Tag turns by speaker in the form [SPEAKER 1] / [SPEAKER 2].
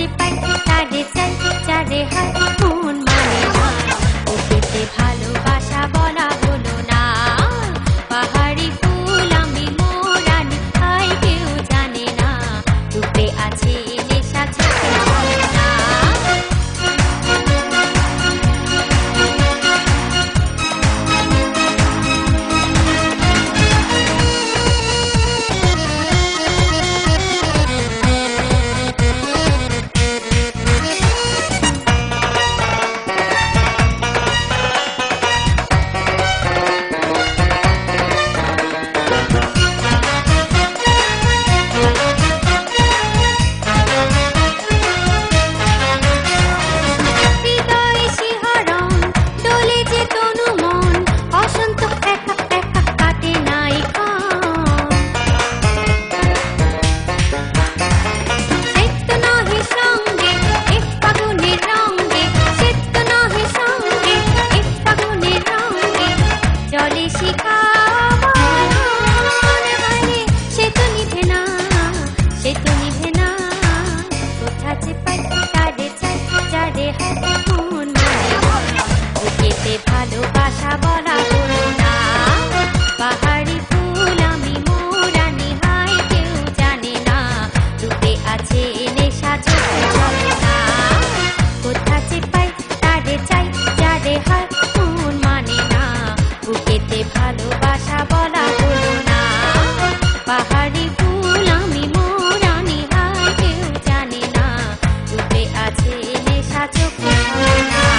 [SPEAKER 1] যে পাই তারে চাই যারে হয় মন মানে না ওকেতে ভালোবাসা বলা হলো না পাহাড়ি ফুল আমি মোরানি হায় কেউ জানে না রূপে আছে নেশা চোখে চলে না ভালোবাসা বলা হলো না পাহাড়ি ফুল আমি মোরানি হায় কেউ জানে না রূপে আছে নেশা চোখে চলে না কোথা যে পাই তারে চাই যারে হয় মন মানে না বুকেতে ভালোবাসা বলা হলো না পাহাড়ি ফুল আমি মোরানি হায় কেউ জানে না রূপে আছে নেশা চোখে চলে না